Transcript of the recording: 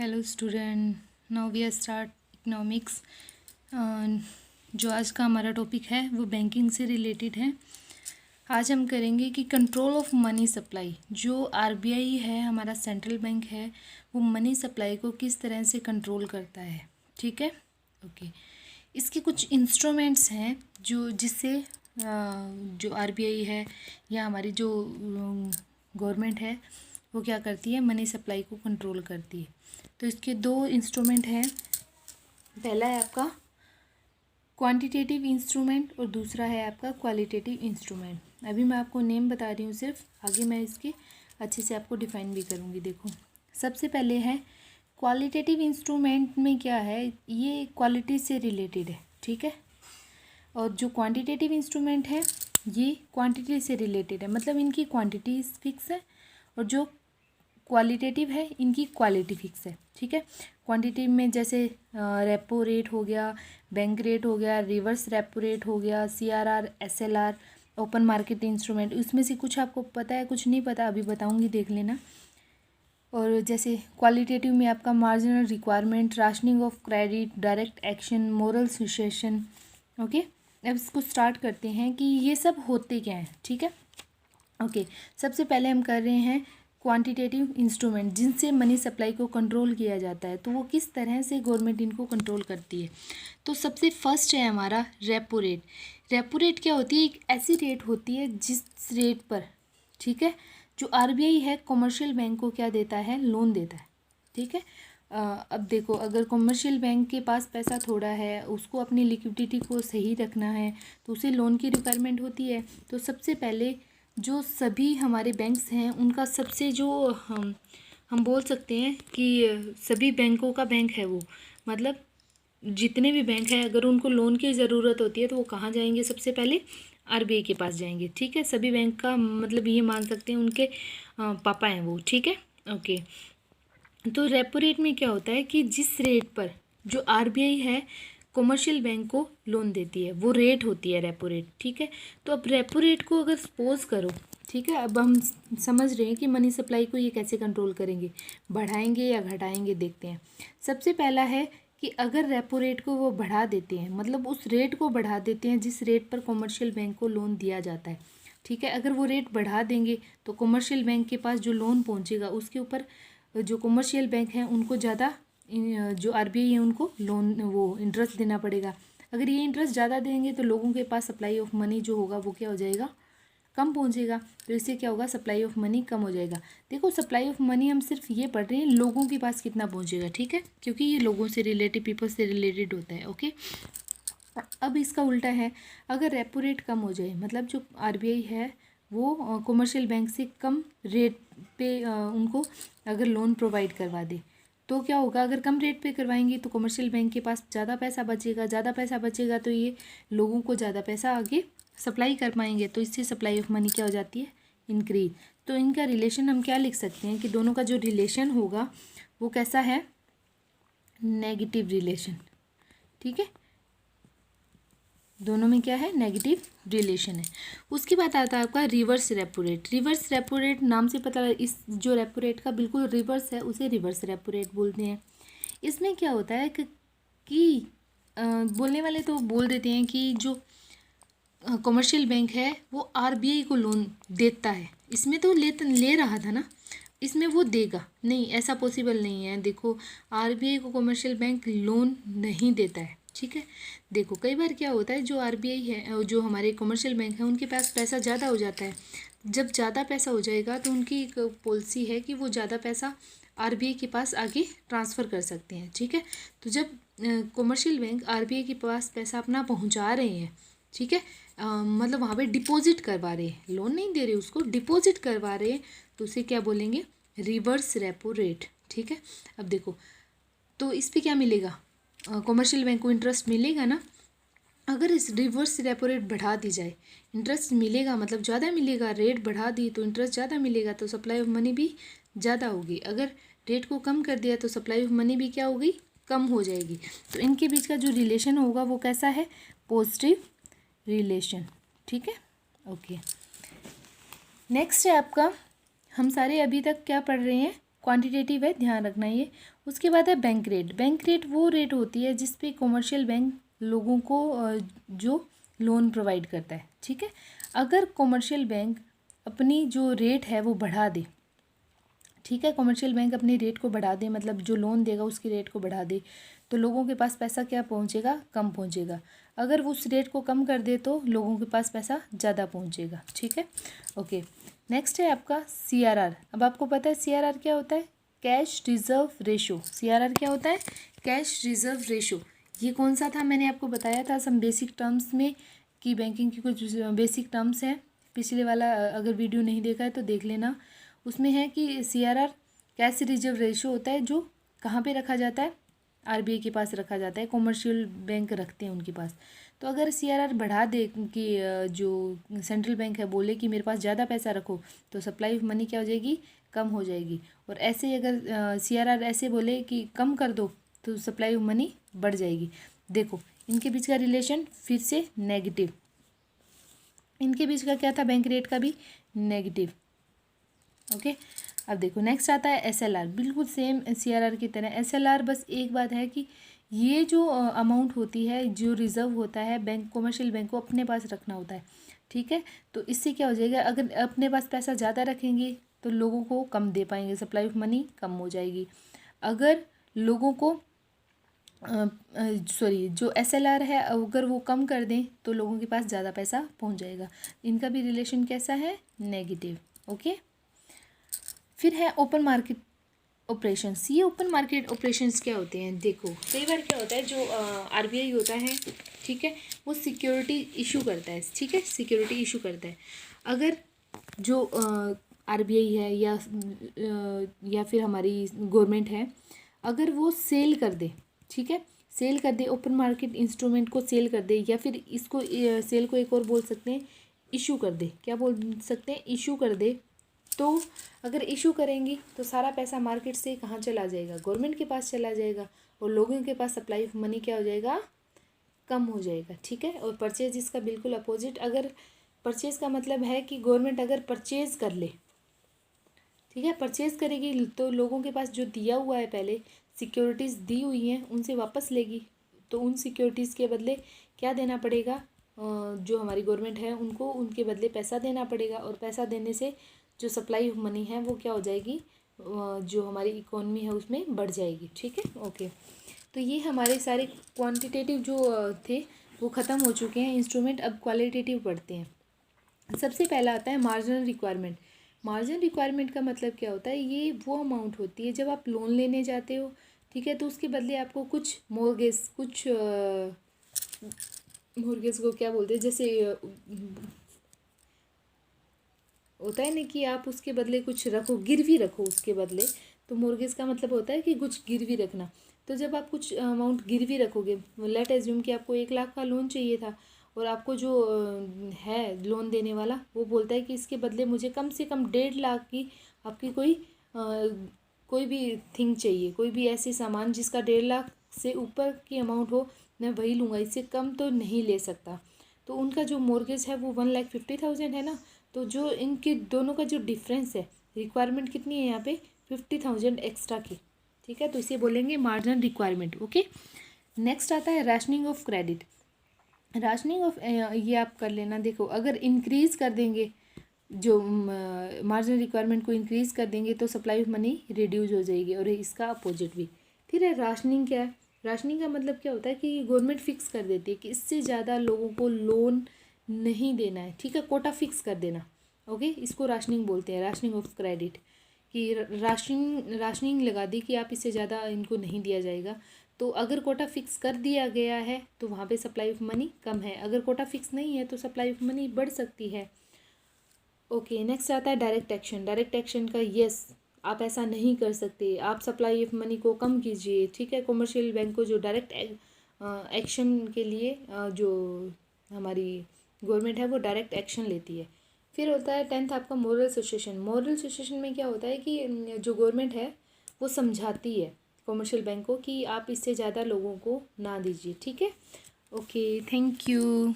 Hello student, now we are start economics. जो आज का हमारा टॉपिक है वो बैंकिंग से रिलेटेड है। आज हम करेंगे कि कंट्रोल ऑफ मनी सप्लाई। जो आरबीआई है, हमारा सेंट्रल बैंक है, वो मनी सप्लाई को किस तरह से कंट्रोल करता है। ठीक है, ओके। इसके कुछ इंस्ट्रूमेंट्स हैं जिससे जो आरबीआई है या हमारी जो गवर्नमेंट है वो क्या करती है, मनी सप्लाई को कंट्रोल करती है। तो इसके दो इंस्ट्रूमेंट हैं। पहला है आपका क्वांटिटेटिव इंस्ट्रूमेंट और दूसरा है आपका क्वालिटेटिव इंस्ट्रूमेंट। अभी मैं आपको नेम बता रही हूँ सिर्फ, आगे मैं इसके अच्छे से आपको डिफाइन भी करूँगी। देखो, सबसे पहले है क्वालिटेटिव इंस्ट्रूमेंट में क्या है, ये क्वालिटी से रिलेटेड है। ठीक है, और जो क्वांटिटेटिव इंस्ट्रूमेंट है ये क्वांटिटी से रिलेटेड है, मतलब इनकी क्वांटिटी फिक्स है, और जो क्वालिटेटिव है इनकी क्वालिटी फिक्स है। ठीक है, क्वांटिटी में जैसे रेपो रेट हो गया, बैंक रेट हो गया, रिवर्स रेपो रेट हो गया, CRR, SLR, open market instrument, उसमें से कुछ आपको पता है, कुछ नहीं पता, अभी बताऊंगी, देख लेना। और जैसे क्वालिटेटिव में आपका marginal requirement, rationing of credit, direct action, moral suasion. Okay, अब इसको स्टार्ट करते हैं कि ये सब होते क्या हैं। ठीक है, ओके। सबसे पहले हम कर रहे हैं क्वांटिटेटिव इंस्ट्रूमेंट, जिनसे मनी सप्लाई को कंट्रोल किया जाता है। तो वो किस तरह से गवर्नमेंट इनको कंट्रोल करती है। तो सबसे फर्स्ट है हमारा रेपो रेट। रेपो रेट क्या होती है, एक ऐसी रेट होती है जिस रेट पर, ठीक है, जो आरबीआई है कॉमर्शियल बैंक को क्या देता है, लोन देता है। ठीक है, अब देखो, अगर कॉमर्शियल बैंक के पास पैसा थोड़ा है, उसको अपनी लिक्विडिटी को सही रखना है, तो उसे लोन की रिक्वायरमेंट होती है। तो सबसे पहले जो सभी हमारे बैंक्स हैं उनका सबसे जो हम बोल सकते हैं कि सभी बैंकों का बैंक है वो, मतलब जितने भी बैंक हैं, अगर उनको लोन की ज़रूरत होती है तो वो कहाँ जाएंगे, सबसे पहले आरबीआई के पास जाएंगे। ठीक है, सभी बैंक का मतलब ये मान सकते हैं उनके पापा हैं वो। ठीक है, ओके। तो रेपो रेट में क्या होता है कि जिस रेट पर जो आरबीआई है कॉमर्शियल बैंक को लोन देती है, वो रेट होती है रेपो रेट। ठीक है, तो अब रेपो रेट को अगर सपोज करो, ठीक है, अब हम समझ रहे हैं कि मनी सप्लाई को ये कैसे कंट्रोल करेंगे, बढ़ाएंगे या घटाएंगे, देखते हैं। सबसे पहला है कि अगर रेपो रेट को वो बढ़ा देते हैं, मतलब उस रेट को बढ़ा देते हैं जिस रेट पर कॉमर्शियल बैंक को लोन दिया जाता है। ठीक है, अगर वो रेट बढ़ा देंगे तो कॉमर्शियल बैंक के पास जो लोन पहुंचेगा उसके ऊपर जो कॉमर्शियल बैंक हैं उनको ज़्यादा, जो आरबीआई है उनको लोन वो इंटरेस्ट देना पड़ेगा। अगर ये इंटरेस्ट ज़्यादा देंगे तो लोगों के पास सप्लाई ऑफ मनी जो होगा वो क्या हो जाएगा, कम पहुंचेगा। तो इससे क्या होगा, सप्लाई ऑफ मनी कम हो जाएगा। देखो, सप्लाई ऑफ मनी हम सिर्फ ये पढ़ रहे हैं लोगों के पास कितना पहुंचेगा। ठीक है, क्योंकि ये लोगों से रिलेटेड, पीपल से रिलेटेड होता है। ओके, अब इसका उल्टा है, अगर रेपो रेट कम हो जाए, मतलब जो आरबीआई है वो कॉमर्शियल बैंक से कम रेट पे उनको अगर लोन प्रोवाइड करवा दे, तो क्या होगा, अगर कम रेट पे करवाएंगे तो कॉमर्शियल बैंक के पास ज़्यादा पैसा बचेगा, ज़्यादा पैसा बचेगा तो ये लोगों को ज़्यादा पैसा आगे सप्लाई कर पाएंगे, तो इससे सप्लाई ऑफ मनी क्या हो जाती है, इंक्रीज। तो इनका रिलेशन हम क्या लिख सकते हैं कि दोनों का जो रिलेशन होगा वो कैसा है, नेगेटिव रिलेशन। ठीक है, दोनों में क्या है, नेगेटिव रिलेशन है। उसके बाद आता है आपका reverse repo rate. Reverse repo rate नाम से पता है, इस जो रेपो रेट का बिल्कुल रिवर्स है उसे रिवर्स रेपो रेट बोलते हैं। इसमें क्या होता है कि बोलने वाले तो बोल देते हैं कि जो कॉमर्शियल बैंक है वो आरबीआई को लोन देता है, इसमें तो ले रहा था ना, इसमें वो देगा नहीं, ऐसा पॉसिबल नहीं है। देखो, आरबीआई को कॉमर्शियल बैंक लोन नहीं देता है। ठीक है, देखो कई बार क्या होता है, जो आरबीआई है, जो हमारे कॉमर्शियल बैंक है, उनके पास पैसा ज़्यादा हो जाता है। जब ज़्यादा पैसा हो जाएगा तो उनकी एक पॉलिसी है कि वो ज़्यादा पैसा आरबीआई के पास आगे ट्रांसफ़र कर सकते हैं। ठीक है, तो जब कॉमर्शियल बैंक आरबीआई के पास पैसा अपना पहुंचा रहे हैं, ठीक है, मतलब वहाँ पे डिपॉजिट करवा रहे हैं, लोन नहीं दे रहे, उसको डिपॉजिट करवा रहे हैं, तो उसे क्या बोलेंगे, रिवर्स रेपो रेट। ठीक है, अब देखो, तो इस पे क्या मिलेगा, कॉमर्शियल बैंक को इंटरेस्ट मिलेगा ना। अगर इस रिवर्स रेपो रेट बढ़ा दी जाए, इंटरेस्ट मिलेगा, मतलब ज़्यादा मिलेगा, रेट बढ़ा दी तो इंटरेस्ट ज़्यादा मिलेगा, तो सप्लाई ऑफ मनी भी ज़्यादा होगी। अगर रेट को कम कर दिया तो सप्लाई ऑफ मनी भी क्या होगी, कम हो जाएगी। तो इनके बीच का जो रिलेशन होगा वो कैसा है, पॉजिटिव रिलेशन। ठीक है, ओके। नेक्स्ट है आपका, हम सारे अभी तक क्या पढ़ रहे हैं, क्वांटिटेटिव है, ध्यान रखना ये। उसके बाद है बैंक रेट। बैंक रेट वो रेट होती है जिस पे कॉमर्शियल बैंक लोगों को जो लोन प्रोवाइड करता है, ठीक है। अगर कॉमर्शियल बैंक अपनी जो रेट है वो बढ़ा दे, ठीक है, कॉमर्शियल बैंक अपनी रेट को बढ़ा दे, मतलब जो लोन देगा उसकी रेट को बढ़ा दे, तो लोगों के पास पैसा क्या पहुंचेगा, कम पहुंचेगा। अगर वो उस रेट को कम कर दे तो लोगों के पास पैसा ज़्यादा पहुंचेगा, ठीक है। ओके, नेक्स्ट है आपका CRR। अब आपको पता है CRR क्या होता है, कैश रिजर्व रेशो। CRR क्या होता है, कैश रिजर्व रेशो। ये कौन सा था, मैंने आपको बताया था सम बेसिक टर्म्स में कि बैंकिंग की कुछ बेसिक टर्म्स हैं। पिछले वाला अगर वीडियो नहीं देखा है तो देख लेना। उसमें है कि CRR कैश रिजर्व रेशो होता है, जो कहाँ पे रखा जाता है, RBI के पास रखा जाता है, कॉमर्शियल बैंक रखते हैं उनके पास। तो अगर CRR बढ़ा दे कि जो सेंट्रल बैंक है बोले कि मेरे पास ज़्यादा पैसा रखो, तो सप्लाई ऑफ मनी क्या हो जाएगी, कम हो जाएगी। और ऐसे ही अगर CRR ऐसे बोले कि कम कर दो, तो सप्लाई ऑफ मनी बढ़ जाएगी। देखो इनके बीच का रिलेशन फिर से नेगेटिव, इनके बीच का क्या था, बैंक रेट का भी नेगेटिव। ओके, अब देखो नेक्स्ट आता है SLR। बिल्कुल सेम CRR की तरह SLR, बस एक बात है कि ये जो अमाउंट होती है, जो रिजर्व होता है, बैंक कॉमर्शियल बैंक को अपने पास रखना होता है, ठीक है। तो इससे क्या हो जाएगा, अगर अपने पास पैसा ज़्यादा रखेंगे तो लोगों को कम दे पाएंगे, सप्लाई ऑफ मनी कम हो जाएगी। अगर लोगों को जो SLR है अगर वो कम कर दें तो लोगों के पास ज़्यादा पैसा पहुंच जाएगा। इनका भी रिलेशन कैसा है, नेगेटिव। ओके, फिर है ओपन मार्केट ऑपरेशंस। ये ओपन मार्केट ऑपरेशंस क्या होते हैं, देखो कई बार क्या होता है, जो RBI होता है, ठीक है, वो सिक्योरिटी इशू करता है, ठीक है, सिक्योरिटी इशू करता है। अगर जो RBI है या फिर हमारी गवर्नमेंट है, अगर वो सेल कर दे, ठीक है, सेल कर दे, ओपन मार्केट इंस्ट्रूमेंट को सेल कर दे, या फिर इसको सेल को एक और बोल सकते हैं इशू कर दे, क्या बोल सकते हैं, इशू कर दे। तो अगर इशू करेंगी तो सारा पैसा मार्केट से कहाँ चला जाएगा, गवर्नमेंट के पास चला जाएगा, और लोगों के पास सप्लाई ऑफ मनी क्या हो जाएगा, कम हो जाएगा, ठीक है। और परचेज इसका बिल्कुल अपोजिट। अगर परचेज का मतलब है कि गवर्नमेंट अगर परचेज कर ले, ठीक है, परचेज करेगी तो लोगों के पास जो दिया हुआ है, पहले सिक्योरिटीज़ दी हुई हैं, उनसे वापस लेगी, तो उन सिक्योरिटीज़ के बदले क्या देना पड़ेगा, जो हमारी गवर्नमेंट है उनको उनके बदले पैसा देना पड़ेगा, और पैसा देने से जो सप्लाई ऑफ मनी है वो क्या हो जाएगी, जो हमारी इकोनॉमी है उसमें बढ़ जाएगी, ठीक है। ओके, तो ये हमारे सारे क्वांटिटेटिव जो थे वो ख़त्म हो चुके हैं इंस्ट्रूमेंट। अब क्वालिटेटिव पढ़ते हैं। सबसे पहला आता है मार्जिनल रिक्वायरमेंट। मार्जिनल रिक्वायरमेंट का मतलब क्या होता है, ये वो अमाउंट होती है जब आप लोन लेने जाते हो, ठीक है, तो उसके बदले आपको कुछ मोर्गेज को क्या बोलते हैं, जैसे होता है ना कि आप उसके बदले कुछ रखो, गिरवी रखो उसके बदले, तो मोर्गेज का मतलब होता है कि कुछ गिरवी रखना। तो जब आप कुछ अमाउंट गिरवी रखोगे, लेट एज्यूम कि आपको 1 लाख का लोन चाहिए था, और आपको जो है लोन देने वाला वो बोलता है कि इसके बदले मुझे कम से कम 1.5 लाख की आपकी कोई भी थिंग चाहिए, कोई भी ऐसी सामान जिसका 1.5 लाख से ऊपर की अमाउंट हो, मैं वही लूँगा, इससे कम तो नहीं ले सकता। तो उनका जो मोर्गेज है वो 1,50,000 है ना, तो जो इनके दोनों का जो डिफरेंस है, रिक्वायरमेंट कितनी है यहाँ पे, 50,000 एक्स्ट्रा की, ठीक है, तो इसे बोलेंगे मार्जिनल रिक्वायरमेंट। ओके, नेक्स्ट आता है rationing of credit. Rationing of ये आप कर लेना। देखो अगर इंक्रीज़ कर देंगे, जो मार्जिनल रिक्वायरमेंट को इंक्रीज़ कर देंगे तो सप्लाई ऑफ मनी रिड्यूस हो जाएगी, और इसका अपोजिट भी। फिर है राशनिंग। क्या है राशनिंग का मतलब, क्या होता है कि गवर्नमेंट फिक्स कर देती है कि इससे ज़्यादा लोगों को लोन नहीं देना है, ठीक है, कोटा फिक्स कर देना। ओके, इसको राशनिंग बोलते हैं, राशनिंग ऑफ क्रेडिट, कि राशनिंग लगा दी कि आप इससे ज़्यादा इनको नहीं दिया जाएगा। तो अगर कोटा फिक्स कर दिया गया है तो वहाँ पे सप्लाई ऑफ मनी कम है, अगर कोटा फिक्स नहीं है तो सप्लाई ऑफ मनी बढ़ सकती है। ओके, नेक्स्ट आता है डायरेक्ट एक्शन। डायरेक्ट एक्शन का यस, आप ऐसा नहीं कर सकते, आप सप्लाई ऑफ मनी को कम कीजिए, ठीक है। कॉमर्शियल बैंक को जो डायरेक्ट एक्शन के लिए जो हमारी गवर्नमेंट है वो डायरेक्ट एक्शन लेती है। फिर होता है 10th आपका मोरल सुसेशन। मोरल सुसेशन में क्या होता है कि जो गवर्नमेंट है वो समझाती है कॉमर्शियल बैंक को कि आप इससे ज़्यादा लोगों को ना दीजिए, ठीक है। Okay, thank you.